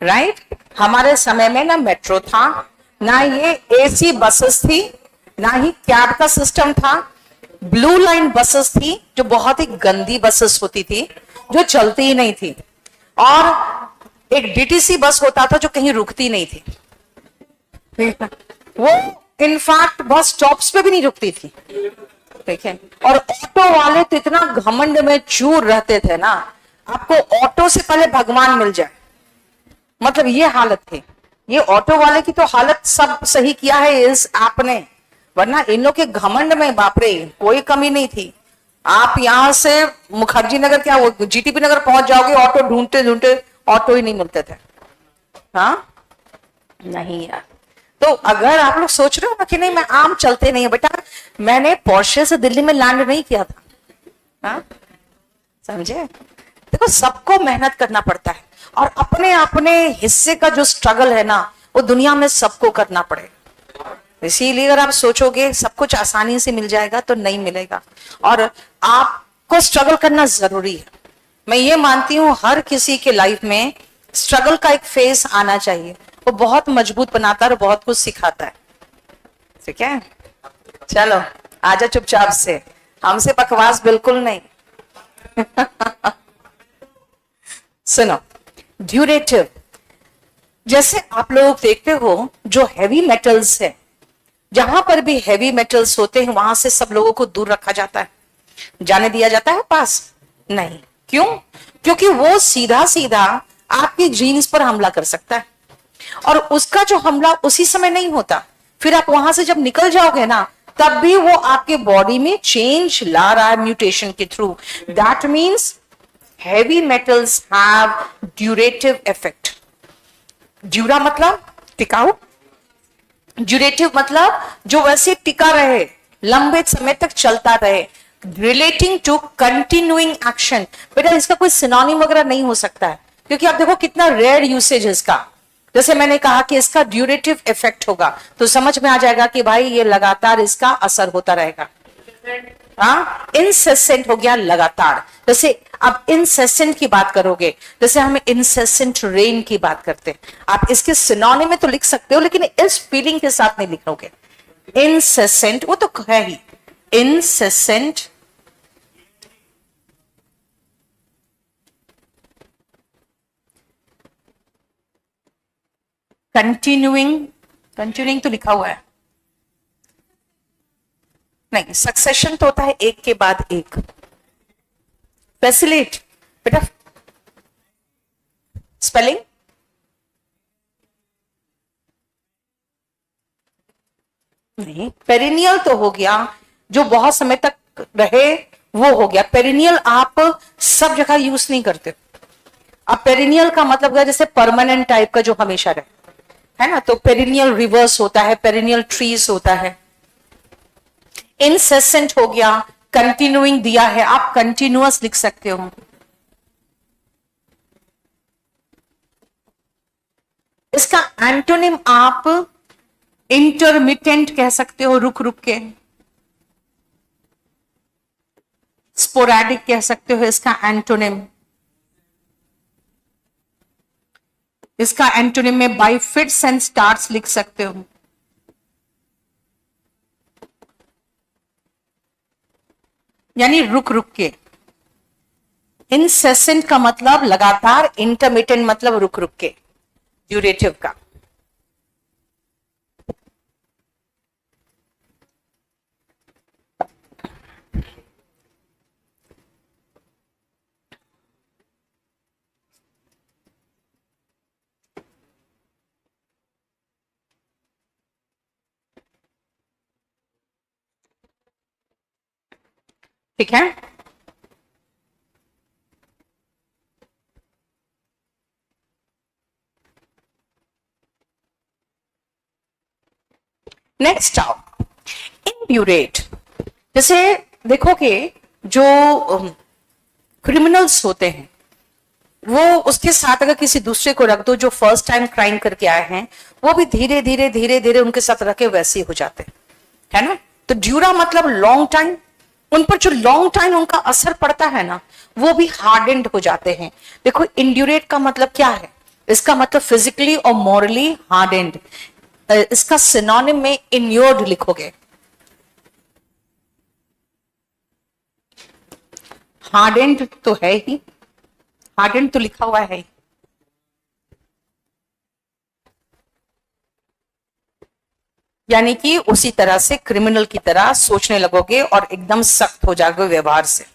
Right. हमारे समय में ना मेट्रो था, ना ये एसी बसेस थी, ना ही कैब का सिस्टम था। ब्लू लाइन बसेस थी जो बहुत ही गंदी बसेस होती थी, जो चलती ही नहीं थी। और एक डीटीसी बस होता था जो कहीं रुकती नहीं थी, वो इनफैक्ट बस स्टॉप्स पे भी नहीं रुकती थी। ठीक है। और ऑटो वाले तो इतना घमंड में चूर रहते थे ना, आपको ऑटो से पहले भगवान मिल जाए, मतलब ये हालत थी। ये ऑटो वाले की तो हालत सब सही किया है इस ऐप ने, वरना इन लोग के घमंड में बाप रे कोई कमी नहीं थी। आप यहां से मुखर्जी नगर क्या वो जीटीपी नगर पहुंच जाओगे, ऑटो ढूंढते ढूंढते ऑटो ही नहीं मिलते थे। हाँ नहीं यार। तो अगर आप लोग सोच रहे हो ना कि नहीं मैं आम चलते नहीं है, बेटा मैंने पोर्शे से दिल्ली में लैंड नहीं किया था। हाँ समझे। देखो सबको मेहनत करना पड़ता है, और अपने अपने हिस्से का जो स्ट्रगल है ना वो दुनिया में सबको करना पड़ेगा। इसीलिए अगर आप सोचोगे सब कुछ आसानी से मिल जाएगा तो नहीं मिलेगा, और आपको स्ट्रगल करना जरूरी है। मैं ये मानती हूं हर किसी के लाइफ में स्ट्रगल का एक फेस आना चाहिए, वो बहुत मजबूत बनाता है और बहुत कुछ सिखाता है। ठीक है, चलो आजा चुपचाप से, हमसे बकवास बिल्कुल नहीं। सुनो, ड्यूरेटिव, जैसे आप लोग देखते हो जो हैवी मेटल्स है, जहां पर भी हैवी मेटल्स होते हैं वहां से सब लोगों को दूर रखा जाता है, जाने दिया जाता है पास नहीं। क्यों? क्योंकि वो सीधा सीधा आपकी जीन्स पर हमला कर सकता है, और उसका जो हमला उसी समय नहीं होता, फिर आप वहां से जब निकल जाओगे ना तब भी वो आपके बॉडी में चेंज ला रहा है म्यूटेशन के through. That means heavy metals have durative effect. Dura मतलब टिकाऊ, ड्यूरेटिव मतलब जो वैसे टिका रहे, लंबे समय तक चलता रहे। रिलेटिंग टू कंटिन्यूइंग एक्शन, बेटा इसका कोई सिनोनिम वगैरह नहीं हो सकता है, क्योंकि आप देखो कितना रेयर यूसेज है इसका। जैसे मैंने कहा कि इसका ड्यूरेटिव इफेक्ट होगा तो समझ में आ जाएगा कि भाई ये लगातार इसका असर होता रहेगा। हाँ, इंसेसेंट हो गया लगातार। जैसे अब इंसेसेंट की बात करोगे, जैसे हम इंसेसेंट रेन की बात करते हैं, आप इसके सिनोनिम में तो लिख सकते हो लेकिन इस फीलिंग के साथ नहीं लिखोगे। इंसेसेंट वो तो है ही, इंसेसेंट कंटिन्यूइंग तो लिखा हुआ है नहीं, सक्सेशन तो होता है एक के बाद एक। फैसिलेट बेटा स्पेलिंग नहीं, पेरिनियल तो हो गया जो बहुत समय तक रहे, वो हो गया पेरिनियल। आप सब जगह यूज नहीं करते। अब पेरिनियल का मतलब है जैसे परमानेंट टाइप का जो हमेशा रहे, है ना, तो पेरिनियल रिवर्स होता है, पेरिनियल ट्रीज होता है। इंसेसेंट हो गया, कंटिन्यूइंग दिया है, आप कंटिन्यूअस लिख सकते हो। इसका एंटोनिम आप इंटरमिटेंट कह सकते हो, रुक रुक के। स्पोरैडिक कह सकते हो इसका एंटोनिम। इसका एंटोनिम में बाय फिट्स एंड स्टार्ट्स लिख सकते हो। यानी रुक रुक के। इंसेसेंट का मतलब लगातार, इंटरमिटेंट मतलब रुक रुक के, ड्यूरेटिव का। ठीक है, नेक्स्ट आओ इंड्यूरेट। जैसे देखो कि जो क्रिमिनल्स होते हैं वो उसके साथ अगर किसी दूसरे को रख दो जो फर्स्ट टाइम क्राइम करके आए हैं, वो भी धीरे धीरे धीरे धीरे उनके साथ रखे वैसे ही हो जाते हैं, है ना। तो ड्यूरा मतलब लॉन्ग टाइम, उन पर जो लॉन्ग टाइम उनका असर पड़ता है ना वो भी हार्डेंड हो जाते हैं। देखो इंड्यूरेट का मतलब क्या है, इसका मतलब फिजिकली और मॉरली हार्डेंड। इसका सिनोनिम में इन्योर्ड लिखोगे। हार्डेंड तो है ही, हार्डेंड तो लिखा हुआ है। यानी कि उसी तरह से क्रिमिनल की तरह सोचने लगोगे और एकदम सख्त हो जाओगे व्यवहार से।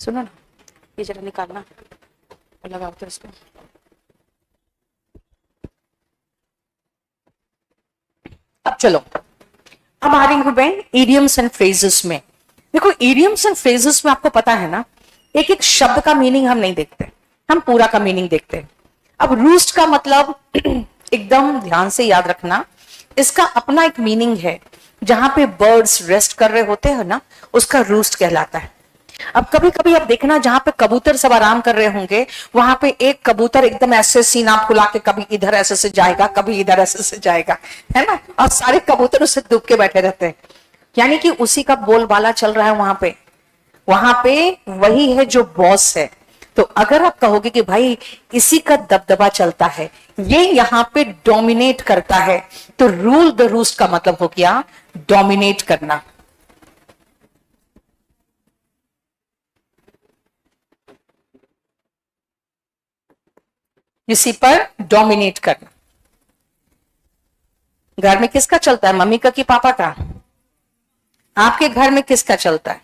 सुनो ना, ये जरा निकालना और लगाओ तो इसको। अब चलो, अब आ रही हूं मैं इडियम्स एंड फ्रेजेस में। देखो इडियम्स एंड फ्रेजेस में आपको पता है ना, एक एक शब्द का मीनिंग हम नहीं देखते, हम पूरा का मीनिंग देखते हैं। अब रूस्ट का मतलब एकदम ध्यान से याद रखना, इसका अपना एक मीनिंग है। जहां पे बर्ड्स रेस्ट कर रहे होते हैं ना, उसका रूस्ट कहलाता है। अब कभी कभी आप देखना, जहां पे कबूतर सब आराम कर रहे होंगे, वहां पे एक कबूतर एकदम ऐसे सीना फुला के कभी इधर ऐसे से जाएगा, कभी इधर ऐसे से जाएगा, है ना, और सारे कबूतर उससे दुब के बैठे रहते हैं। यानी कि उसी का बोलबाला चल रहा है वहां पे वही है जो बॉस है। तो अगर आप कहोगे कि भाई इसी का दबदबा चलता है, ये यहां पे डोमिनेट करता है, तो रूल द रूस्ट का मतलब हो गया डोमिनेट करना। इसी पर डोमिनेट करना। घर में किसका चलता है, मम्मी का कि पापा का? आपके घर में किसका चलता है?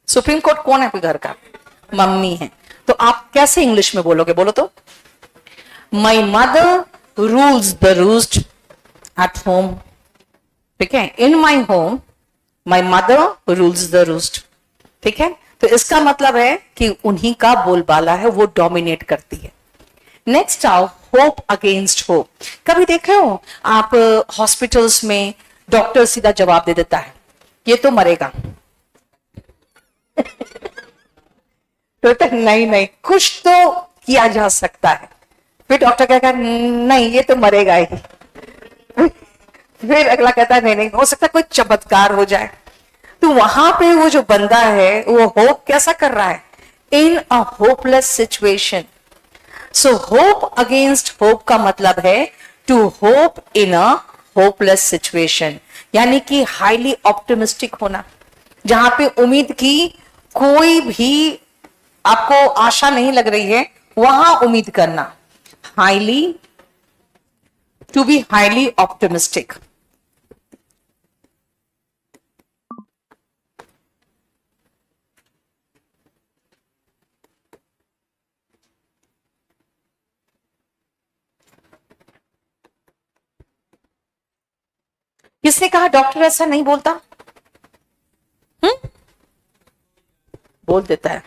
सुप्रीम कोर्ट कौन है आपके घर का? मम्मी है। तो आप कैसे इंग्लिश में बोलोगे, बोलो तो। My mother rules the roost at home. ठीक है, in my home my mother rules the roost. ठीक है, तो इसका मतलब है कि उन्हीं का बोलबाला है, वो डोमिनेट करती है। नेक्स्ट आओ, होप अगेंस्ट होप। कभी देखे हो आप हॉस्पिटल्स में डॉक्टर सीधा जवाब दे देता है, ये तो मरेगा। तो नहीं नहीं, कुछ तो किया जा सकता है। फिर डॉक्टर कहेगा नहीं ये तो मरेगा ही। फिर अगला कहता है नहीं नहीं, हो सकता है कोई चमत्कार हो जाए। तो वहां पे वो जो बंदा है वो होप कैसा कर रहा है, in a hopeless situation. So hope against hope का मतलब है to hope in a hopeless situation, यानी कि हाईली ऑप्टिमिस्टिक होना। जहां पे उम्मीद की कोई भी आपको आशा नहीं लग रही है, वहां उम्मीद करना। Highly, to be highly optimistic. किसने कहा डॉक्टर ऐसा नहीं बोलता? बोल देता है।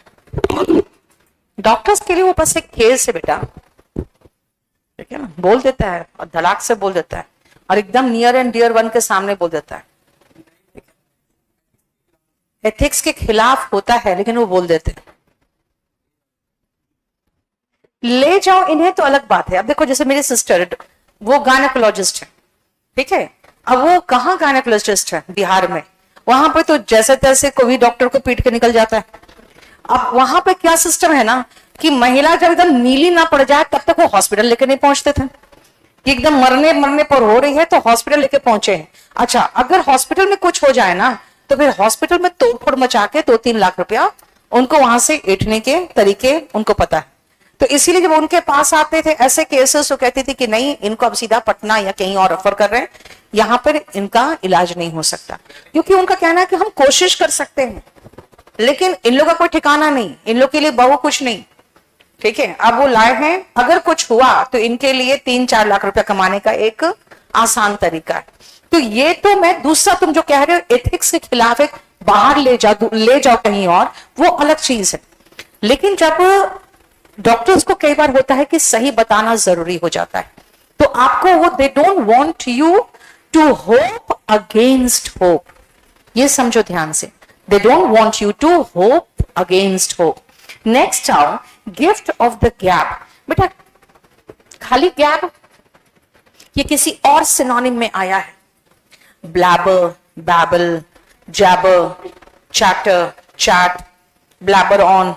डॉक्टर्स के लिए वो बस एक खेल से बेटा, ठीक है ना, बोल देता है और धड़ाक से बोल देता है और एकदम नियर एंड डियर वन के सामने बोल देता है। एथिक्स के खिलाफ होता है लेकिन वो बोल देते हैं। ले जाओ इन्हें तो अलग बात है। अब देखो जैसे मेरी सिस्टर, वो गायनेकोलॉजिस्ट है, ठीक है। अब वो कहाँ गायनेकोलॉजिस्ट है, बिहार में। वहां पे तो जैसे तैसे कोई डॉक्टर को पीट के निकल जाता है। अब वहां पे क्या सिस्टम है ना, कि महिला जब एकदम नीली ना पड़ जाए तब तक वो हॉस्पिटल लेके नहीं पहुंचते थे, कि एकदम मरने मरने पर हो रही है तो हॉस्पिटल लेके पहुंचे हैं। अच्छा, अगर हॉस्पिटल में कुछ हो जाए ना, तो फिर हॉस्पिटल में तोड़फोड़ मचा के 2-3 लाख रुपया उनको वहां से ऐंठने के तरीके उनको पता है। तो इसीलिए जब उनके पास आते थे ऐसे केसेस, तो कहती थी कि नहीं, इनको अब सीधा पटना या कहीं और रेफर कर रहे हैं, यहाँ पर इनका इलाज नहीं हो सकता। क्योंकि उनका कहना है कि हम कोशिश कर सकते हैं लेकिन इन लोगों का कोई ठिकाना नहीं, इन लोग के लिए बहु कुछ नहीं, ठीक है। अब वो लाए हैं, अगर कुछ हुआ तो इनके लिए 3-4 लाख रुपया कमाने का एक आसान तरीका है। तो ये तो मैं दूसरा तुम जो कह रहे हो एथिक्स के खिलाफ है, बाहर ले जाओ कहीं और, वो अलग चीज है। लेकिन जब डॉक्टर्स को कई बार होता है कि सही बताना जरूरी हो जाता है, तो आपको वो they don't want you to hope against hope, ये समझो ध्यान से। They don't want you to hope against hope. Next आओ, गिफ्ट ऑफ द गैप, बेटा खाली गैप ये किसी और सिनोनिम में आया है। Blabber, babble, jabber, chatter, chat, blabber on,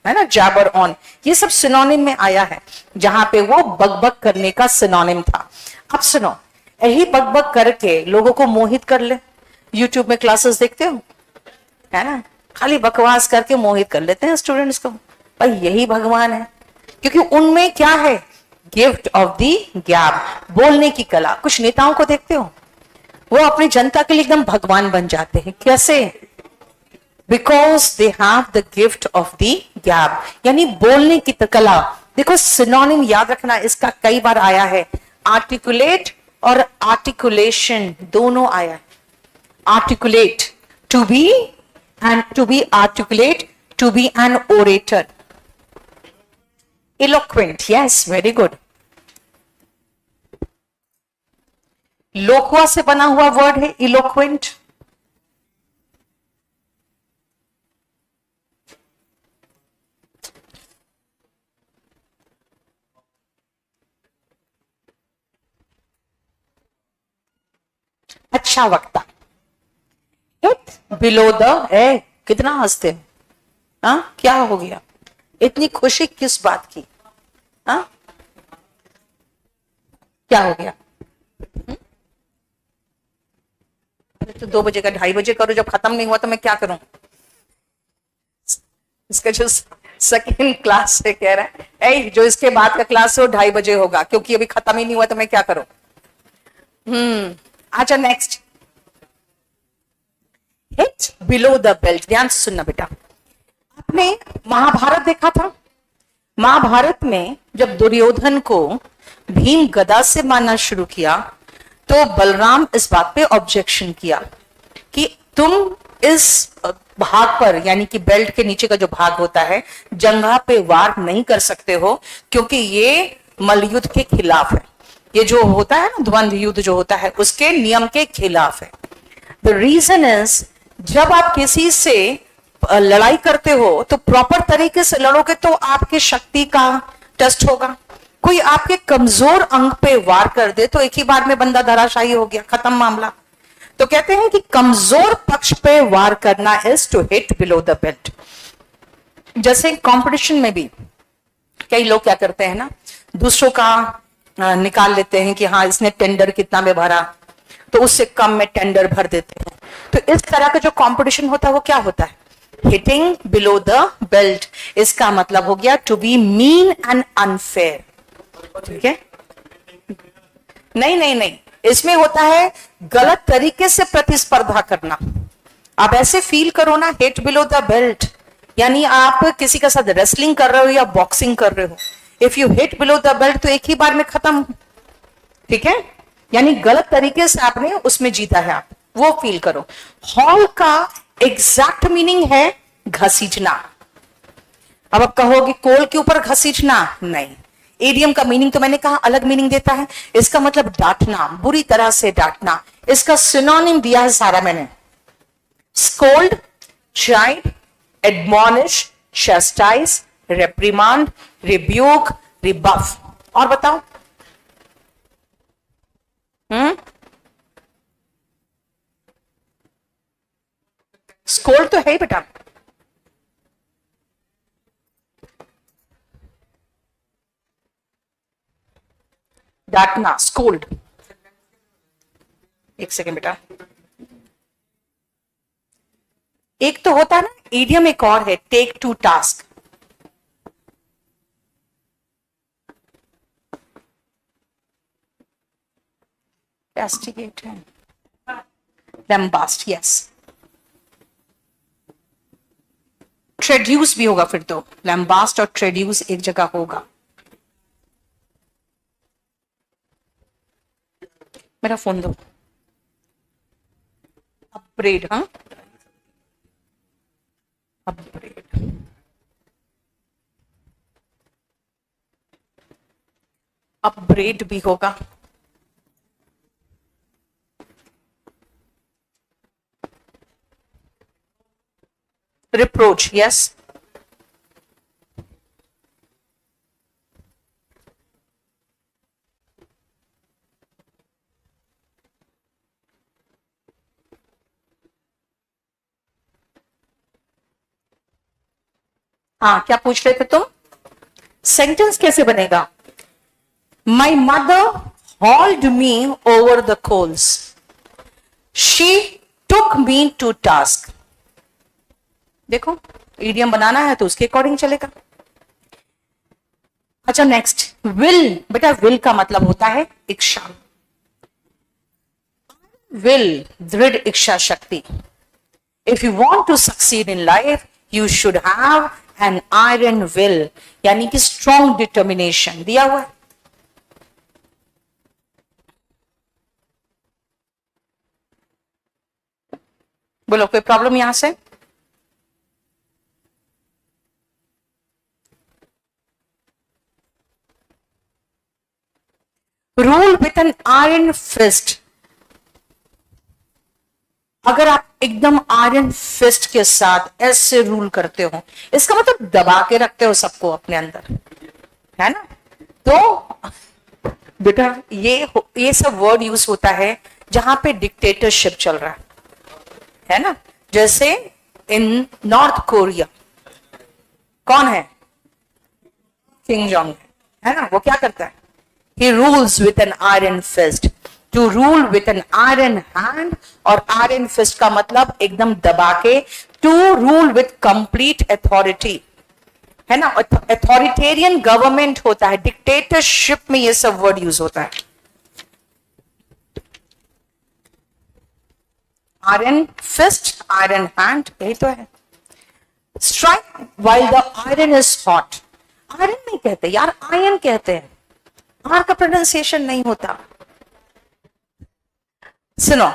है ना, जैबर ऑन, ये सब सिनोनिम में आया है, जहां पे वो बकबक करने का सिनोनिम था। अब सुनो, यही बकबक करके लोगों को मोहित कर ले। यूट्यूब में क्लासेस देखते हो, है ना, खाली बकवास करके मोहित कर लेते हैं स्टूडेंट्स को। भाई यही भगवान है, क्योंकि उनमें क्या है, गिफ्ट ऑफ दी गैप, बोलने की कला। कुछ नेताओं को देखते हो, वो अपनी जनता के लिए एकदम भगवान बन जाते हैं। कैसे? Because they have the gift of the gap, यानी बोलने की कला। देखो सिनोनिम याद रखना, इसका कई बार आया है, आर्टिकुलेट और आर्टिकुलेशन दोनों आया है। Articulate, to be, and to be articulate, to be an orator. Eloquent, yes, very good. लोकुआ से बना हुआ वर्ड है eloquent. अच्छा वक्ता। It below the, ए कितना हंसते हो, हाँ क्या हो गया, इतनी खुशी किस बात की, हाँ क्या हो गया? अरे तो 2 बजे का 2:30 बजे करो, जब खत्म नहीं हुआ तो मैं क्या करूं? इसका जो सेकेंड क्लास से कह रहा है, ए जो इसके बाद का क्लास है वो 2:30 बजे होगा, क्योंकि अभी खत्म ही नहीं हुआ तो मैं क्या करूं? अच्छा next, hit below the belt. ध्यान से सुनना बेटा, आपने महाभारत देखा था? महाभारत में जब दुर्योधन को भीम गदा से मारना शुरू किया तो बलराम इस बात पे ऑब्जेक्शन किया कि तुम इस भाग पर, यानी कि बेल्ट के नीचे का जो भाग होता है, जंघा पे वार नहीं कर सकते हो, क्योंकि ये मल्लयुद्ध के खिलाफ है। ये जो होता है ना द्वंद्व युद्ध जो होता है, उसके नियम के खिलाफ है। द रीजन इज, जब आप किसी से लड़ाई करते हो तो प्रॉपर तरीके से लड़ोगे तो आपकी शक्ति का टेस्ट होगा। कोई आपके कमजोर अंग पे वार कर दे तो एक ही बार में बंदा धराशायी हो गया, खत्म मामला। तो कहते हैं कि कमजोर पक्ष पे वार करना is to hit below the belt. जैसे कंपटीशन में भी कई लोग क्या करते हैं ना, दूसरों का निकाल लेते हैं कि हाँ इसने टेंडर कितना में भरा, तो उससे कम में टेंडर भर देते हैं। तो इस तरह का जो कंपटीशन होता है वो क्या होता है, हिटिंग बिलो द बेल्ट। इसका मतलब हो गया to be mean and unfair. ठीक है, नहीं नहीं नहीं, इसमें होता है गलत तरीके से प्रतिस्पर्धा करना। आप ऐसे फील करो ना, हिट बिलो द बेल्ट, यानी आप किसी के साथ रेसलिंग कर रहे हो या बॉक्सिंग कर रहे हो। If you hit below the belt तो एक ही बार में खत्म। ठीक है, यानी गलत तरीके से आपने उसमें जीता है, आप वो फील करो। हॉल का एग्जैक्ट मीनिंग है घसीटना। अब आप कहोगे कोल के ऊपर घसीटना, नहीं। एडियम का मीनिंग तो मैंने कहा अलग मीनिंग देता है। इसका मतलब डांटना, बुरी तरह से डांटना। इसका सिनोनिम दिया है सारा मैंने, स्कोल्ड, चाइड, एडमॉनिश, चैस्टाइज, रेप्रिमांड, रिब्यूक, रिबफ। और बताओ, स्कोल्ड तो है ही बेटा, डांटना, स्कोल्ड। एक सेकेंड बेटा, एक तो होता है ना इडियम, एक और है टेक टू टास्क। कैस्टिगेट है, लैम्बास्ट, यस। ट्रेड्यूस भी होगा फिर तो, लैम्बास्ट और ट्रेड्यूस एक जगह होगा। मेरा फोन दो। अपग्रेड, हाँ अपग्रेड, अपग्रेड भी होगा। Reproach, yes. हाँ, क्या पूछ रहे थे तुम? सेंटेंस कैसे बनेगा? My mother hauled me over the coals, she took me to task. देखो, इडियम बनाना है तो उसके अकॉर्डिंग चलेगा। अच्छा, नेक्स्ट विल। बेटा, विल का मतलब होता है इच्छा। विल, दृढ़ इच्छा शक्ति। If you want to succeed in life you should have an iron will, यानी कि स्ट्रॉन्ग डिटर्मिनेशन दिया हुआ है। बोलो, कोई प्रॉब्लम यहां से? Rule with an iron fist. अगर आप एकदम आयरन फिस्ट के साथ ऐसे रूल करते हो, इसका मतलब दबा के रखते हो सबको अपने अंदर, है ना? तो बेटा, ये सब वर्ड यूज होता है जहां पे डिक्टेटरशिप चल रहा है ना? जैसे इन नॉर्थ कोरिया कौन है? किंग जोंग है ना? वो क्या करता है? He rules with an iron fist. To rule with an iron hand, और iron fist का मतलब एकदम दबा के। To rule with complete authority, है ना? अथॉरिटेरियन गवर्नमेंट होता है, डिक्टेटरशिप में ये सब वर्ड यूज होता है। आयरन फिस्ट, आयरन हैंड, यही तो है। Strike while the iron is hot। Iron नहीं कहते यार, आयरन कहते हैं, आर का प्रोनाउंसिएशन नहीं होता। सुनो,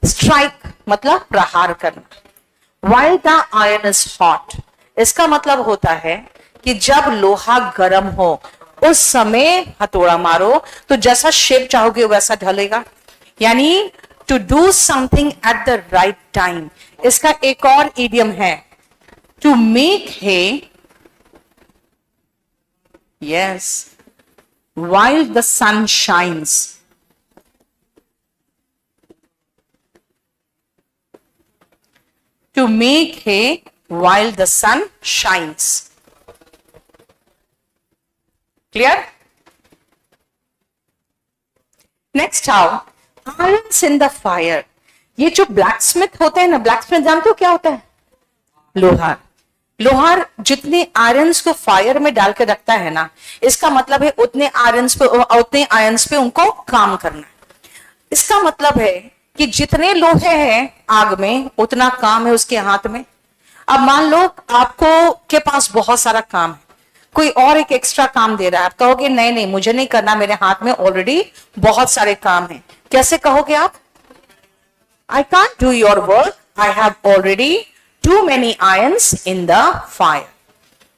स्ट्राइक मतलब प्रहार करना। while the iron is hot, इसका मतलब होता है कि जब लोहा गर्म हो उस समय हथौड़ा मारो तो जैसा शेप चाहोगे वैसा ढलेगा, यानी to do something at the right time. इसका एक और इडियम है, टू मेक है, yes, while the sun shines। To make hay while the sun shines। Clear? Next, how irons in the fire। ये जो ब्लैकस्मिथ होते हैं ना, ब्लैकस्मिथ जानते हो क्या होता है? लोहार। लोहार जितने आयरन्स को फायर में डाल के रखता है ना, इसका मतलब है उतने आयरन्स पे उनको काम करना है। इसका मतलब है कि जितने लोहे हैं आग में उतना काम है उसके हाथ में। अब मान लो आपको के पास बहुत सारा काम है, कोई और एक एक्स्ट्रा काम दे रहा है, आप कहोगे नहीं नहीं मुझे नहीं करना, मेरे हाथ में ऑलरेडी बहुत सारे काम हैं। कैसे कहोगे आप? I can't do your work, I have already too many irons in the fire,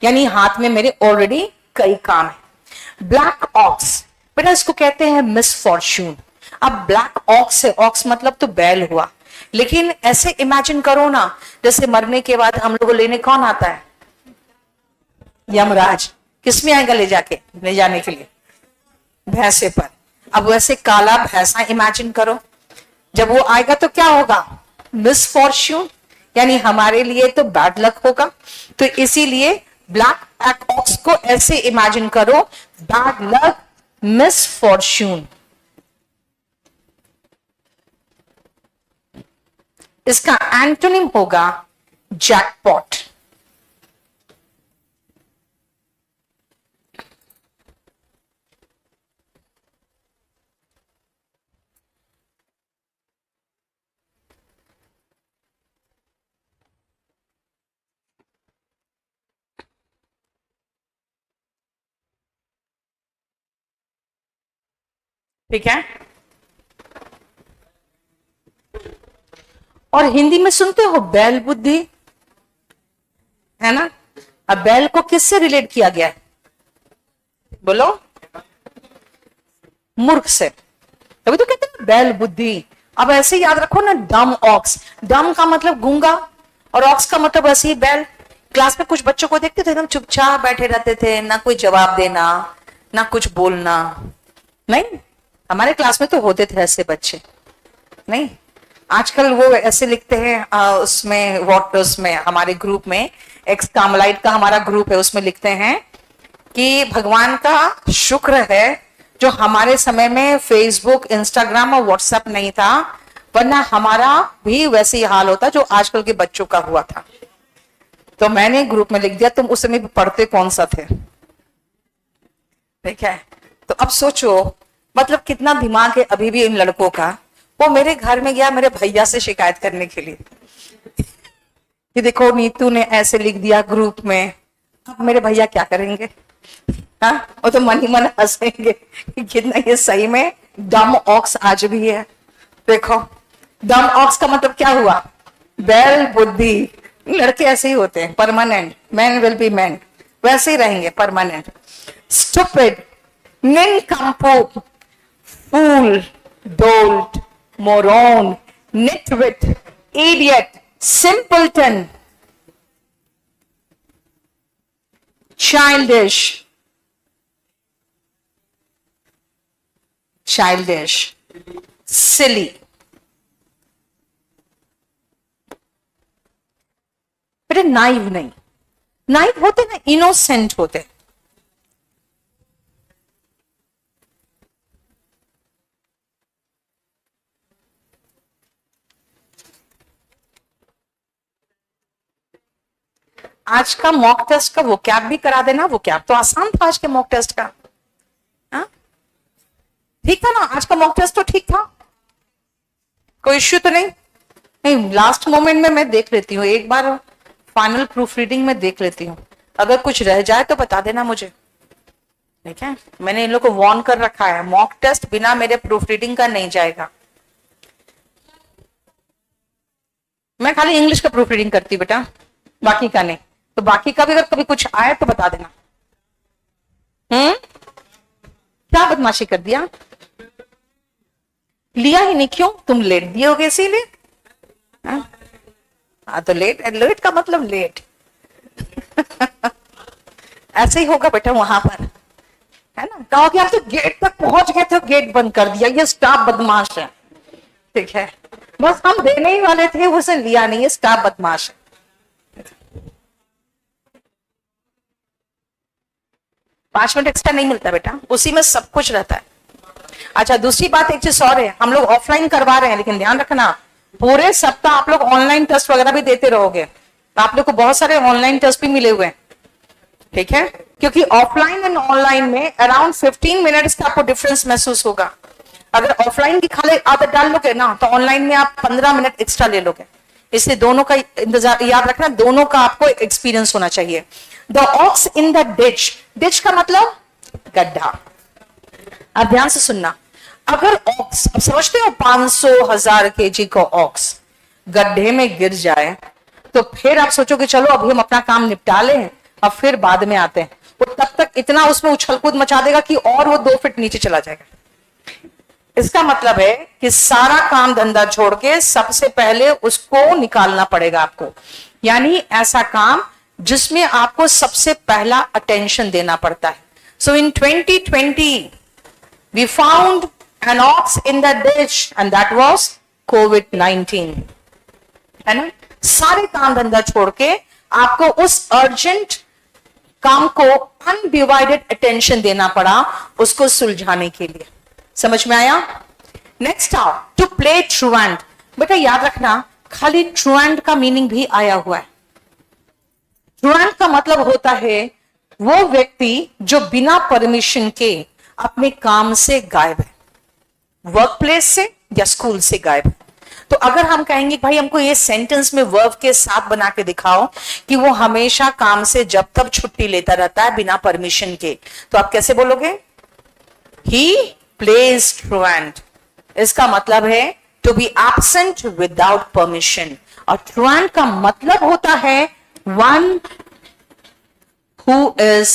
यानी हाथ में मेरे ऑलरेडी कई काम है। ब्लैक ऑक्स, बेटा इसको कहते हैं मिसफॉर्च्यून। अब ब्लैक ऑक्स है, ऑक्स मतलब तो बैल हुआ, लेकिन ऐसे इमेजिन करो ना, जैसे मरने के बाद हम लोग को लेने कौन आता है? यमराज। किस में आएगा ले जाने के लिए? भैंसे पर। अब वैसे काला भैंसा इमेजिन करो, जब वो आएगा तो क्या होगा? मिसफॉर्च्यून, यानी हमारे लिए तो बैड लक होगा। तो इसीलिए ब्लैक ऑक्स को ऐसे इमेजिन करो, बैड लक, मिसफॉर्च्यून। इसका एंटोनिम होगा जैकपॉट। ठीक है? और हिंदी में सुनते हो बैल बुद्धि, है ना? अब बैल को किससे रिलेट किया गया है? बोलो, मूर्ख से। तभी तो कहते हैं बैल बुद्धि। अब ऐसे याद रखो ना, डम ऑक्स, डम का मतलब गूंगा और ऑक्स का मतलब ऐसे ही बैल। क्लास में कुछ बच्चों को देखते थे एकदम चुपचाप बैठे रहते थे, ना कोई जवाब देना ना कुछ बोलना। नहीं, हमारे क्लास में तो होते थे ऐसे बच्चे। नहीं, आजकल वो ऐसे लिखते हैं उसमें हमारे ग्रुप में एक्स कार्मेलाइट का हमारा ग्रुप है, उसमें लिखते हैं कि भगवान का शुक्र है जो हमारे समय में फेसबुक, इंस्टाग्राम और व्हाट्सएप नहीं था, वरना हमारा भी वैसे ही हाल होता जो आजकल के बच्चों का हुआ था। तो मैंने ग्रुप में लिख दिया, तुम उस समय पढ़ते कौन सा थे, ठीक है। तो अब सोचो मतलब कितना दिमाग है अभी भी इन लड़कों का। वो मेरे घर में गया मेरे भैया से शिकायत करने के लिए कि देखो नीतू ने ऐसे लिख दिया ग्रुप में। अब मेरे भैया क्या करेंगे, हाँ, वो तो मन ही मन हंसेंगे कि कितना ये सही में डम ऑक्स आज भी है। देखो डम ऑक्स का मतलब क्या हुआ, बैल बुद्धि। लड़के ऐसे ही होते हैं permanent, man will be man, वैसे ही रहेंगे permanent. Stupid, nincompoop, fool, dolt, moron, nitwit, idiot, simpleton, childish, childish, silly। बेटे नाइव नहीं, नाइव होते ना इनोसेंट होते। आज का मॉक टेस्ट का वो कैब भी करा देना, वो कैब तो आसान था आज के मॉक टेस्ट का, हाँ? ठीक था ना, आज का मॉक टेस्ट तो ठीक था, कोई इश्यू तो नहीं। नहीं, लास्ट मोमेंट में मैं देख लेती हूँ, एक बार फाइनल प्रूफ रीडिंग में देख लेती हूँ, अगर कुछ रह जाए तो बता देना मुझे, ठीक है। मैंने इन लोगों को वार्न कर रखा है, मॉक टेस्ट बिना मेरे प्रूफ रीडिंग का नहीं जाएगा। मैं खाली इंग्लिश का प्रूफ रीडिंग करती बेटा, बाकी का नहीं। तो बाकी का भी अगर कभी कुछ आए तो बता देना। क्या बदमाशी कर दिया, लिया ही नहीं, क्यों, तुम लेट दिए होगे इसीलिए। हाँ तो लेट, लेट का मतलब लेट ऐसे ही होगा बेटा वहां पर, है ना। कहो कि आप तो गेट तक पहुंच गए थे, गेट बंद कर दिया, ये स्टाफ बदमाश है, ठीक है। बस हम देने ही वाले थे, उसे लिया नहीं, ये स्टाफ बदमाश है। 5 मिनट एक्स्ट्रा नहीं मिलता बेटा, उसी में सब कुछ रहता है। अच्छा दूसरी बात एक चीज और है, हम लोग ऑफलाइन करवा रहे हैं, लेकिन ध्यान रखना पूरे सप्ताह आप लोग ऑनलाइन टेस्ट वगैरह भी देते रहोगे, तो आप लोग को बहुत सारे ऑनलाइन टेस्ट भी मिले हुए हैं, ठीक है। क्योंकि ऑफलाइन एंड ऑनलाइन में अराउंड 15 मिनट्स का आपको डिफरेंस महसूस होगा। अगर ऑफलाइन की खाली आदत डाल लोगे ना तो ऑनलाइन में आप 15 मिनट एक्स्ट्रा ले लोगे, इसलिए दोनों का इंतजार, याद रखना दोनों का आपको एक्सपीरियंस होना चाहिए। The ox in the ditch, ditch का मतलब गड्ढा। अब ध्यान से सुनना, अगर ऑक्स, अब समझते हो 500,000 केजी का ऑक्स गड्ढे में गिर जाए तो फिर आप सोचोगे चलो अभी हम अपना काम निपटा लें और फिर बाद में आते हैं, वो तब तक इतना उसमें उछल कूद मचा देगा कि और वो 2 फीट नीचे चला जाएगा। इसका मतलब है कि सारा काम धंधा छोड़ के सबसे पहले उसको निकालना पड़ेगा आपको, यानी ऐसा काम जिसमें आपको सबसे पहला अटेंशन देना पड़ता है। सो इन 2020 we found an ox in the ditch and that was COVID-19, है ना। सारे काम धंधा छोड़ के आपको उस अर्जेंट काम को अनडिवाइडेड अटेंशन देना पड़ा उसको सुलझाने के लिए। समझ में आया। नेक्स्ट आओ, टू प्ले ट्रूएंट। बेटा याद रखना खाली ट्रूएंट का मीनिंग भी आया हुआ है। ट्रूएंट का मतलब होता है वो व्यक्ति जो बिना परमिशन के अपने काम से गायब है, वर्क प्लेस से या स्कूल से गायब है। तो अगर हम कहेंगे भाई हमको ये सेंटेंस में वर्ब के साथ बना के दिखाओ कि वो हमेशा काम से जब तब छुट्टी लेता रहता है बिना परमिशन के, तो आप कैसे बोलोगे, he plays truant। इसका मतलब है to be absent without permission, और truant का मतलब होता है one who is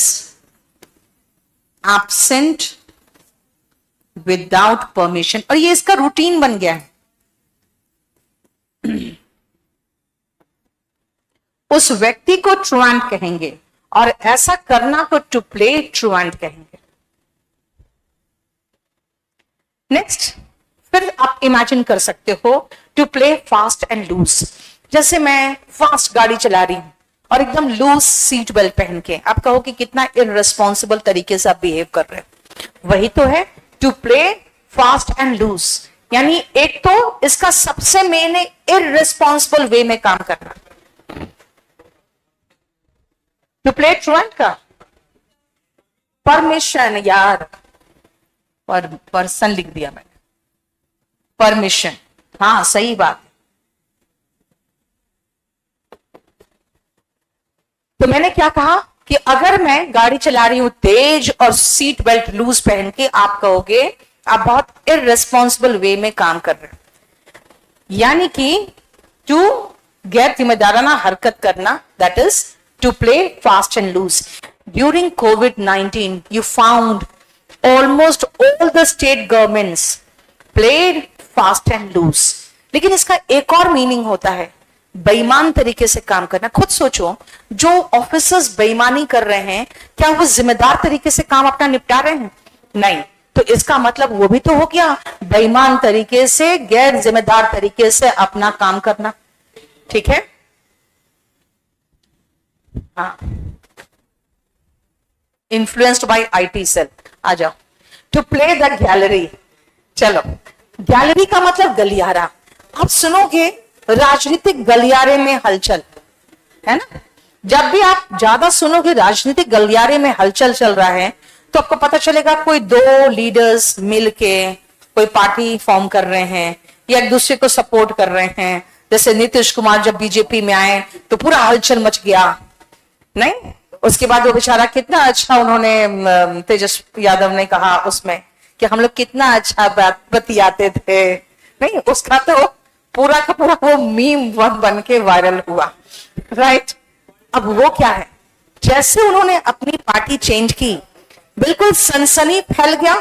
absent without permission, और ये इसका रूटीन बन गया है। उस व्यक्ति को ट्रूएंट कहेंगे और ऐसा करना को टू प्ले ट्रूएंट कहेंगे। नेक्स्ट, फिर आप इमेजिन कर सकते हो to play fast and loose. जैसे मैं फास्ट गाड़ी चला रही हूं और एकदम लूज सीट बेल्ट पहन के। आप कहो कि कितना इररिस्पॉन्सिबल तरीके से आप बिहेव कर रहे हो। वही तो है to play fast and loose, यानी एक तो इसका सबसे मेन है इररिस्पॉन्सिबल वे में काम करना। टू प्ले ट्रुएंट का परमिशन, यार पर्सन लिख दिया मैंने, परमिशन, हाँ सही बात। तो मैंने क्या कहा कि अगर मैं गाड़ी चला रही हूं तेज और सीट बेल्ट लूज पहन के, आप कहोगे आप बहुत इररिस्पॉन्सिबल वे में काम कर रहे हो, यानी कि टू गैर जिम्मेदाराना हरकत करना, that is to play fast and loose. During COVID-19 you found almost all the state governments played fast and loose। लेकिन इसका एक और मीनिंग होता है बेईमान तरीके से काम करना। खुद सोचो, जो ऑफिसर्स बेईमानी कर रहे हैं, क्या वो जिम्मेदार तरीके से काम अपना निपटा रहे हैं? नहीं। तो इसका मतलब वो भी तो हो गया बेईमान तरीके से, गैर जिम्मेदार तरीके से अपना काम करना। ठीक है, हाँ। इन्फ्लुएंस्ड बाय IT सेल, आ जाओ। टू प्ले द गैलरी, चलो गैलरी का मतलब गलियारा। आप सुनोगे राजनीतिक गलियारे में हलचल, है ना? जब भी आप ज्यादा सुनोगे राजनीतिक गलियारे में हलचल चल रहा है, तो आपको पता चलेगा कोई दो लीडर्स मिलके कोई पार्टी फॉर्म कर रहे हैं या एक दूसरे को सपोर्ट कर रहे हैं। जैसे नीतीश कुमार जब बीजेपी में आए तो पूरा हलचल मच गया, नहीं? उसके बाद वो बेचारा कितना अच्छा, उन्होंने तेजस्वी यादव ने कहा उसमें कि हम लोग कितना अच्छा बात बतियाते थे, नहीं? उसका तो पूरा का पूरा वो मीम बन के वायरल हुआ, राइट? अब वो क्या है, जैसे उन्होंने अपनी पार्टी चेंज की, बिल्कुल सनसनी फैल गया।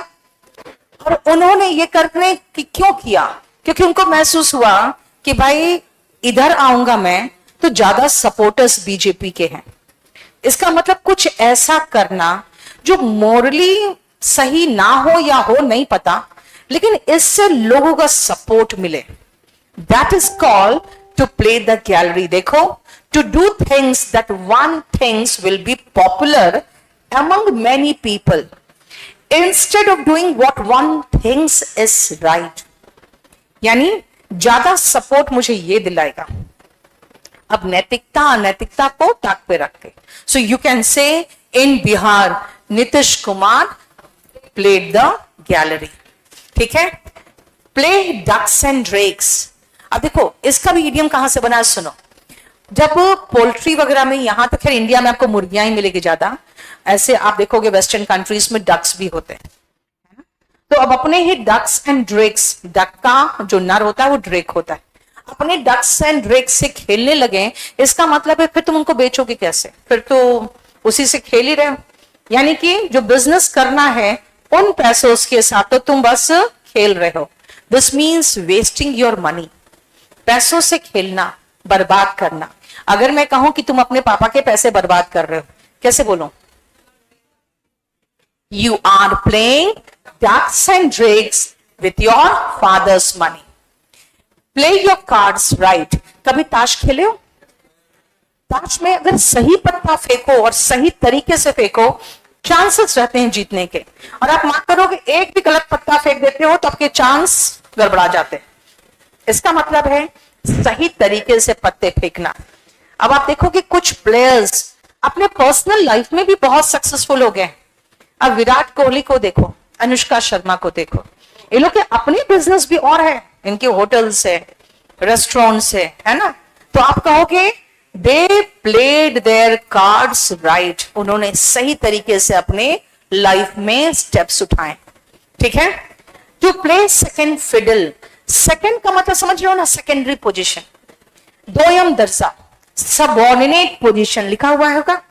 और उन्होंने ये करने की क्यों किया? क्योंकि उनको महसूस हुआ कि भाई इधर आऊंगा मैं तो ज्यादा सपोर्टर्स बीजेपी के हैं। इसका मतलब कुछ ऐसा करना जो मोरली सही ना हो या हो नहीं पता, लेकिन इससे लोगों का सपोर्ट मिले। That is called to play the gallery. देखो, to do things that one things will be popular among many people instead of doing what one thinks is right। यानी ज्यादा सपोर्ट मुझे ये दिलाएगा। अब नैतिकता अनैतिकता को ताक पे रख के, so you can say in Bihar Nitish Kumar played the gallery. ठीक है, प्ले डक्स एंड ड्रेक्स। अब देखो इसका भी इडियम कहां से बना है, सुनो। जब पोल्ट्री वगैरह में, यहां तो खैर इंडिया में आपको मुर्गियां ही मिलेगी ज्यादा, ऐसे आप देखोगे वेस्टर्न कंट्रीज में डक्स भी होते हैं। तो अब अपने ही डक्स एंड ड्रेक्स, डक का जो नर होता है वो ड्रेक होता है, अपने डक्स एंड ड्रेक्स से खेलने लगे। इसका मतलब है फिर तुम उनको बेचोगे कैसे? फिर तो उसी से खेल ही रहे हो। यानी कि जो बिजनेस करना है उन पैसों के साथ तो तुम बस खेल रहे हो। This means wasting your money. पैसों से खेलना, बर्बाद करना। अगर मैं कहूं कि तुम अपने पापा के पैसे बर्बाद कर रहे हो, कैसे बोलो? You are playing ducks and drakes with your father's money। Play your cards right। कभी ताश खेले हो? ताश में अगर सही पत्ता फेंको और सही तरीके से फेंको, चांसेस रहते हैं जीतने के। और आप माफ करोगे, एक भी गलत पत्ता फेंक देते हो तो आपके चांस गड़बड़ा जाते हैं। इसका मतलब है सही तरीके से पत्ते फेंकना। अब आप देखोगे कुछ प्लेयर्स अपने पर्सनल लाइफ में भी बहुत सक्सेसफुल हो गए। अब विराट कोहली को देखो, अनुष्का शर्मा को देखो, ये लोग के अपने बिजनेस भी और है, इनके होटल्स है, रेस्टोरेंट्स है ना? तो आप कहोगे they played their cards right. उन्होंने सही तरीके से अपने लाइफ में स्टेप्स उठाए। ठीक है, to play second fiddle. Second का मतलब समझ रहे हो ना, सेकेंडरी पोजीशन, दोयम दर्जा, सबऑर्डिनेट पोजीशन लिखा हुआ होगा।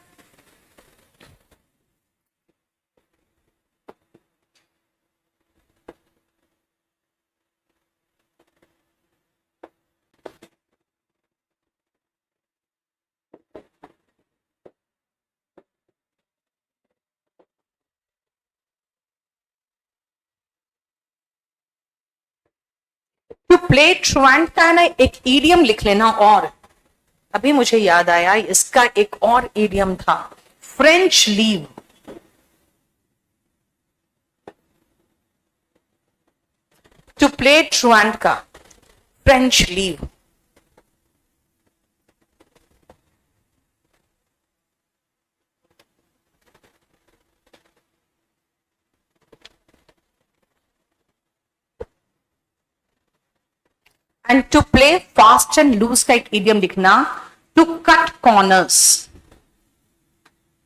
टू प्ले ट्रुएंट का है ना, एक ईडियम लिख लेना। और अभी मुझे याद आया, इसका एक और इडियम था, French leave. To play truant का French leave. And to play fast and loose का एक इडियम लिखना, to cut corners.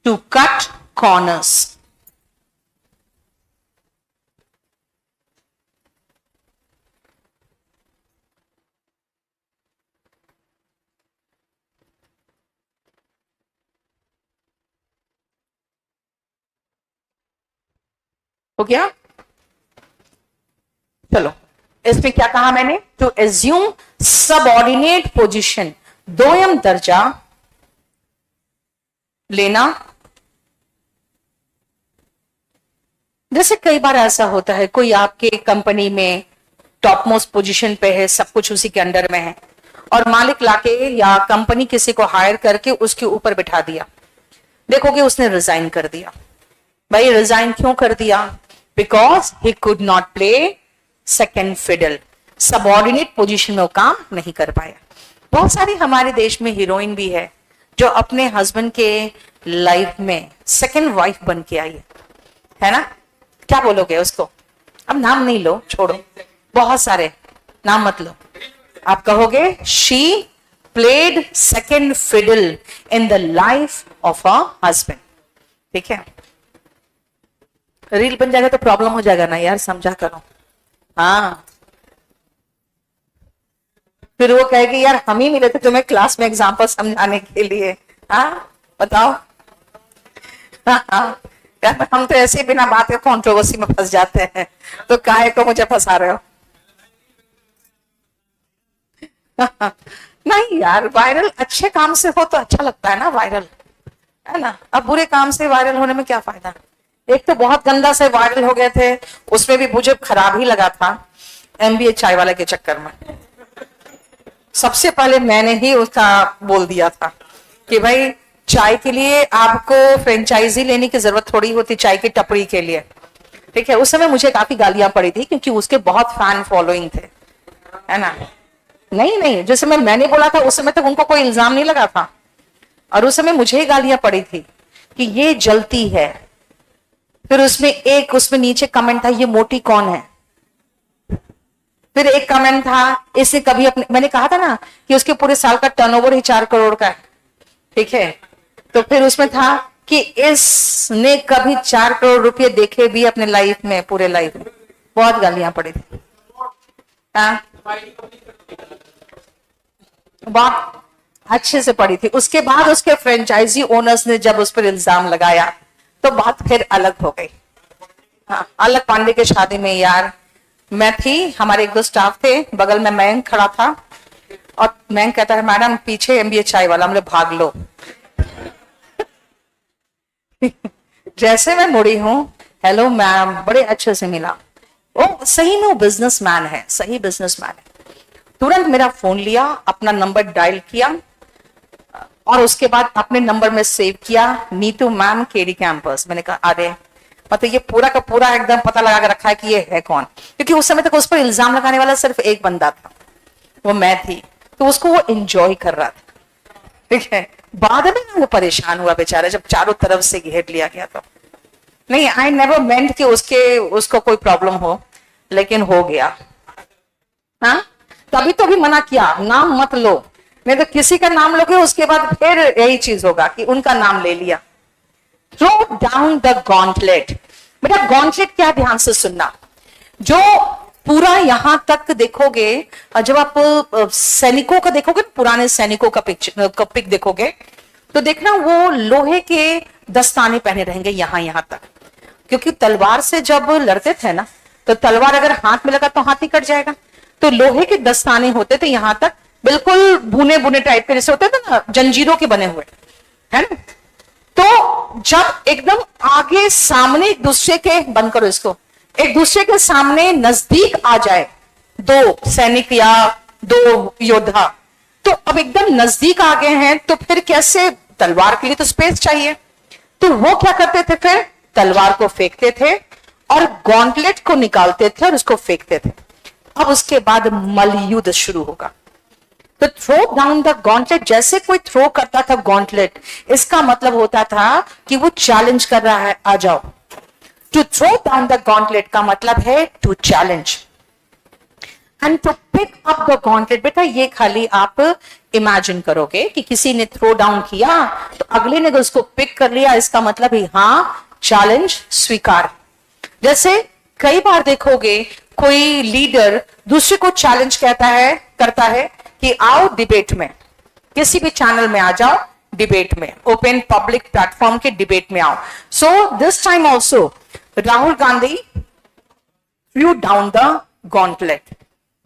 To cut corners. हो गया? चलो, इसमें क्या कहा मैंने? टू एज्यूम सबऑर्डिनेट पोजीशन, दोयम दर्जा लेना। जैसे कई बार ऐसा होता है, कोई आपके कंपनी में टॉप मोस्ट पोजीशन पे है, सब कुछ उसी के अंडर में है, और मालिक लाके या कंपनी किसी को हायर करके उसके ऊपर बिठा दिया, देखोगे उसने रिजाइन कर दिया। भाई रिजाइन क्यों कर दिया? Because he could not play second fiddle, subordinate position में वो काम नहीं कर पाया। बहुत सारी हमारे देश में हीरोइन भी है जो अपने हस्बैंड के लाइफ में सेकेंड वाइफ बन के आई है ना? क्या बोलोगे उसको? अब नाम नहीं लो, छोड़ो, बहुत सारे नाम मत लो। आप कहोगे she played second fiddle in the life of a husband. ठीक है, रील बन जाएगा तो प्रॉब्लम हो जाएगा ना यार, समझा करो। हाँ, फिर वो कहेगी यार हम ही मिले थे तुम्हें क्लास में एग्जाम्पल समझाने के लिए। हाँ बताओ। हाँ, यार हम तो ऐसे बिना बात के कंट्रोवर्सी में फंस जाते हैं, तो काहे को मुझे फंसा रहे हो? नहीं यार, वायरल अच्छे काम से हो तो अच्छा लगता है ना वायरल, है ना? अब बुरे काम से वायरल होने में क्या फायदा? एक तो बहुत गंदा से वायरल हो गए थे, उसमें भी मुझे खराब ही लगा था, एमबीए चाय वाले के चक्कर में। सबसे पहले मैंने ही उसका बोल दिया था कि भाई चाय के लिए आपको फ्रेंचाइजी लेने की जरूरत थोड़ी होती, चाय की टपरी के लिए। ठीक है, उस समय मुझे काफी गालियां पड़ी थी क्योंकि उसके बहुत फैन फॉलोइंग थे, है ना? नहीं, जिस समय मैंने बोला था उस समय तक उनको कोई इल्जाम नहीं लगा था, और उस समय मुझे ही गालियां पड़ी थी कि ये जलती है। फिर उसमें नीचे कमेंट था, ये मोटी कौन है? फिर एक कमेंट था, इसे कभी अपने, मैंने कहा था ना कि उसके पूरे साल का टर्नओवर ही 4 करोड़ का है। ठीक है, तो फिर उसमें था कि इसने कभी 4 करोड़ रुपए देखे भी अपने लाइफ में, पूरे लाइफ में। बहुत गालियां पड़ी थी। हाँ, बहुत अच्छे से पड़ी थी। उसके बाद उसके फ्रेंचाइजी ओनर्स ने जब उस पर इल्जाम लगाया तो बात फिर अलग हो गई। हाँ, अलग पांडे के शादी में यार मैं थी, हमारे एक दो स्टाफ थे, बगल में मयंक खड़ा था, और मयंक कहता है मैडम पीछे एमबीए चाय वाला, हमने भाग लो। जैसे मैं मुड़ी हूं, हेलो मैम, बड़े अच्छे से मिला। ओ सही में वो बिजनेसमैन है, सही बिजनेसमैन है। तुरंत मेरा फोन लिया, अपना नंबर डायल किया, और उसके बाद अपने नंबर में सेव किया नीतू मैम केडी कैंपस। मैंने कहा अरे मतलब ये पूरा का पूरा एकदम पता लगा के रखा है कि ये है कौन, क्योंकि उस समय तक उस पर इल्जाम लगाने वाला सिर्फ एक बंदा था, वो मैं थी, तो उसको वो एंजॉय कर रहा था। ठीक है, बाद में वो परेशान हुआ बेचारा जब चारों तरफ से घेर लिया गया। तो नहीं, आई नेवर मेंट कि उसको कोई प्रॉब्लम हो, लेकिन हो गया। हाँ, तभी तो भी मना किया, नाम मत लो, नहीं तो किसी का नाम लोगे उसके बाद फिर यही चीज होगा कि उनका नाम ले लिया। Throw down the gauntlet. बेटा गॉन्टलेट क्या, ध्यान से सुनना, जो पूरा यहां तक देखोगे, जब आप सैनिकों का देखोगे, पुराने सैनिकों का पिक देखोगे, तो देखना वो लोहे के दस्ताने पहने रहेंगे यहां तक, क्योंकि तलवार से जब लड़ते थे ना, तो तलवार अगर हाथ में लगा तो हाथ ही कट जाएगा, तो लोहे के दस्ताने होते थे यहां तक, बिल्कुल बुने बुने टाइप के, जैसे होते थे ना जंजीरों के बने हुए, है ना? तो जब एकदम आगे सामने एक दूसरे के, बंद करो इसको, एक दूसरे के सामने नजदीक आ जाए दो सैनिक या दो योद्धा, तो अब एकदम नजदीक आ गए हैं, तो फिर कैसे, तलवार के लिए तो स्पेस चाहिए, तो वो क्या करते थे, फिर तलवार को फेंकते थे और गॉन्टलेट को निकालते थे और उसको फेंकते थे। अब उसके बाद मल्लयुद्ध शुरू होगा। तो थ्रो डाउन द गॉन्टलेट, जैसे कोई थ्रो करता था गॉन्टलेट, इसका मतलब होता था कि वो चैलेंज कर रहा है, आ जाओ। To throw down the gauntlet का मतलब है to challenge. And to pick up the gauntlet, बेटा ये खाली आप इमेजिन करोगे कि किसी ने थ्रो डाउन किया तो अगले ने उसको पिक कर लिया, इसका मतलब ही हाँ, चैलेंज स्वीकार। जैसे कई बार देखोगे कोई लीडर दूसरे को चैलेंज करता है कि आओ डिबेट में, किसी भी चैनल में आ जाओ, डिबेट में, ओपन पब्लिक प्लेटफॉर्म के डिबेट में आओ। So this time also Rahul Gandhi through down the gauntlet,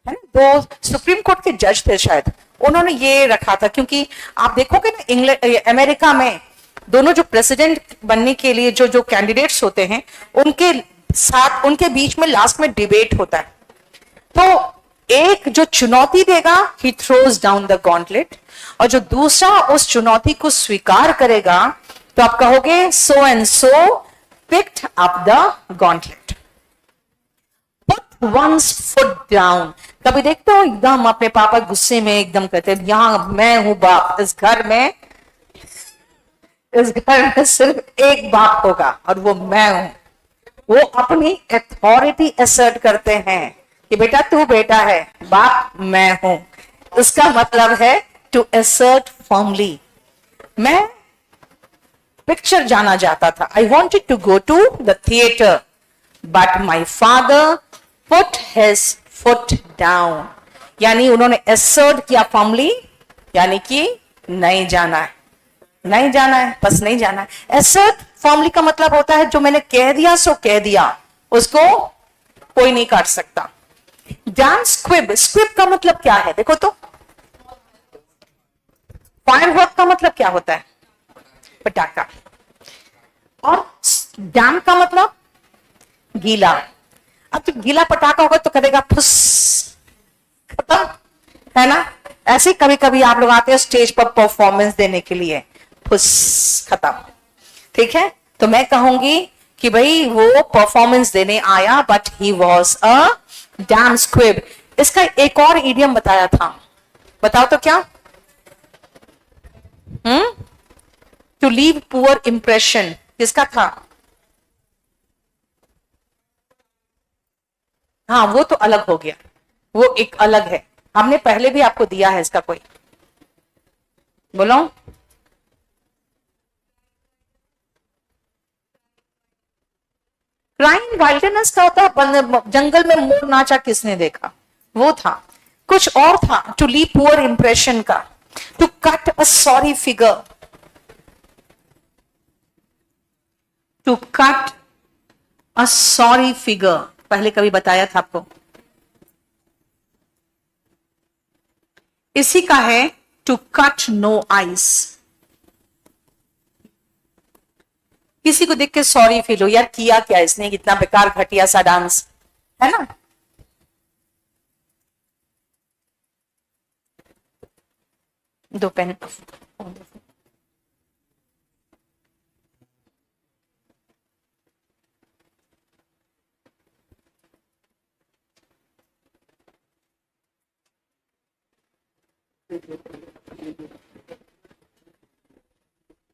है ना। वो सुप्रीम कोर्ट के जज थे शायद, उन्होंने ये रखा था, क्योंकि आप देखोगे ना इंग्लैंड अमेरिका में दोनों जो प्रेसिडेंट बनने के लिए जो कैंडिडेट्स होते हैं, उनके साथ, उनके बीच में लास्ट में डिबेट होता है। तो एक जो चुनौती देगा, he throws down the gauntlet, और जो दूसरा उस चुनौती को स्वीकार करेगा, तो आप कहोगे so and so picked up the gauntlet, put one's foot down. कभी देखते हो एकदम अपने पापा गुस्से में एकदम कहते हैं, यहां मैं हूं बाप, इस घर में सिर्फ एक बाप होगा और वो मैं हूं। वो अपनी अथॉरिटी असर्ट करते हैं कि बेटा तू बेटा है, बाप मैं हूं। उसका मतलब है टू असर्ट फॉर्मली। मैं पिक्चर जाना चाहता था, I wanted to go to the theatre, but my father put his foot down, यानी उन्होंने असर्ट किया फॉर्मली, यानी कि नहीं जाना है, नहीं जाना है, बस नहीं जाना है। असर्ट फॉर्मली का मतलब होता है जो मैंने कह दिया सो कह दिया, उसको कोई नहीं काट सकता। डैम स्क्विब, स्क्विब का मतलब क्या है देखो तो, फायरवर्क का मतलब क्या होता है, पटाखा, और डैम का मतलब गीला। अब तो गीला पटाखा होगा तो करेगा फुस, खत्म, है ना। ऐसे कभी कभी आप लोग आते हैं स्टेज पर परफॉर्मेंस देने के लिए, फुस, खत्म, ठीक है। तो मैं कहूंगी कि भाई वो परफॉर्मेंस देने आया, but he was a dam squib. इसका एक और इडियम बताया था, बताओ तो क्या, टू लीव पुअर इंप्रेशन, किसका था, हाँ वो तो अलग हो गया, वो एक अलग है, हमने पहले भी आपको दिया है इसका, कोई बोलो। क्राइम वाइल्डनेस का होता है, जंगल में मोर नाचा किसने देखा, वो था। कुछ और था, टू लीव पुअर इंप्रेशन का, to cut a sorry figure, to cut a sorry figure, पहले कभी बताया था आपको। इसी का है टू कट नो आइस, किसी को देख के सॉरी फील हो, यार किया क्या इसने, कितना बेकार घटिया सा डांस, है ना। दो पेन,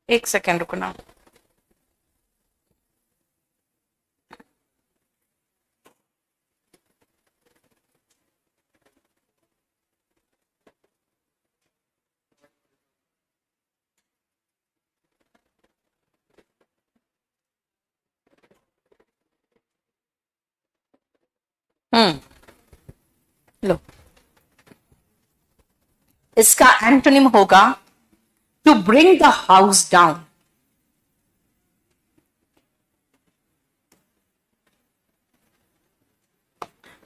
एक सेकेंड रुकना। लो, इसका एंटोनिम होगा to bring the house down.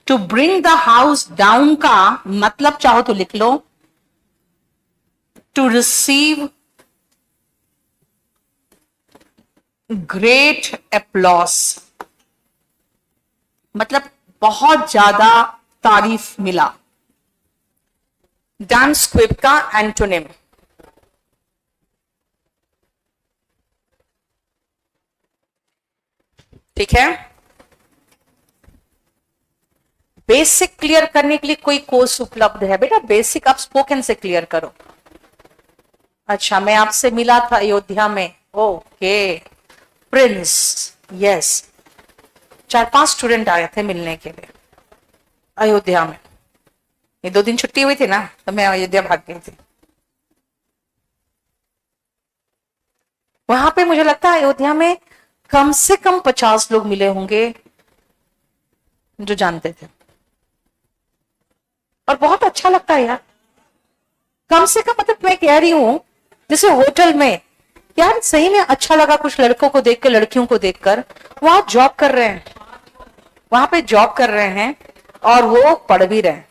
To bring the house down का मतलब चाहो तो लिख लो, टू रिसीव ग्रेट एप्लॉस, मतलब बहुत ज्यादा तारीफ मिला। डांस स्क्विब का एंटोनिम। ठीक है, बेसिक क्लियर करने के लिए कोई कोर्स उपलब्ध है बेटा? बेसिक आप स्पोकन से क्लियर करो। अच्छा, मैं आपसे मिला था अयोध्या में, ओके, प्रिंस, यस, 4-5 स्टूडेंट आए थे मिलने के लिए अयोध्या में। ये 2 दिन छुट्टी हुई थी ना, तो मैं अयोध्या भाग गई थी। वहां पे मुझे लगता है अयोध्या में कम से कम 50 लोग मिले होंगे जो जानते थे, और बहुत अच्छा लगता है यार। कम से कम मतलब मैं कह रही हूं, जैसे होटल में यार सही में अच्छा लगा कुछ लड़कों को देखकर, लड़कियों को देखकर। वहां जॉब कर रहे हैं, वहां पे जॉब कर रहे हैं और वो पढ़ भी रहे हैं,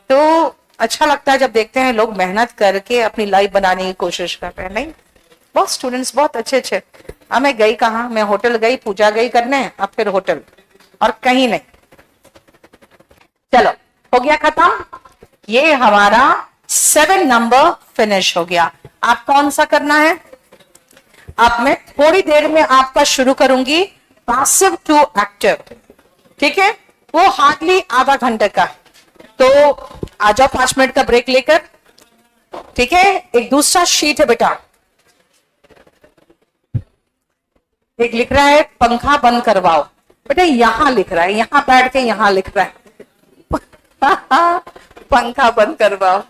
तो अच्छा लगता है जब देखते हैं लोग मेहनत करके अपनी लाइफ बनाने की कोशिश कर रहे हैं। नहीं, बहुत स्टूडेंट्स बहुत अच्छे अच्छे। अब मैं गई कहाँ, मैं होटल गई, पूजा गई करने, अब फिर होटल, और कहीं नहीं। चलो, हो गया खत्म, ये हमारा 7 नंबर फिनिश हो गया। आप कौन सा करना है? अब मैं थोड़ी देर में आपका शुरू करूंगी पैसिव टू एक्टिव, ठीक है? वो हार्डली आधा घंटे का, तो आ जाओ 5 मिनट का ब्रेक लेकर, ठीक है? एक दूसरा शीट है बेटा, एक लिख रहा है पंखा बंद करवाओ, बेटा यहां लिख रहा है, यहां बैठ के यहां लिख रहा है पंखा बंद करवाओ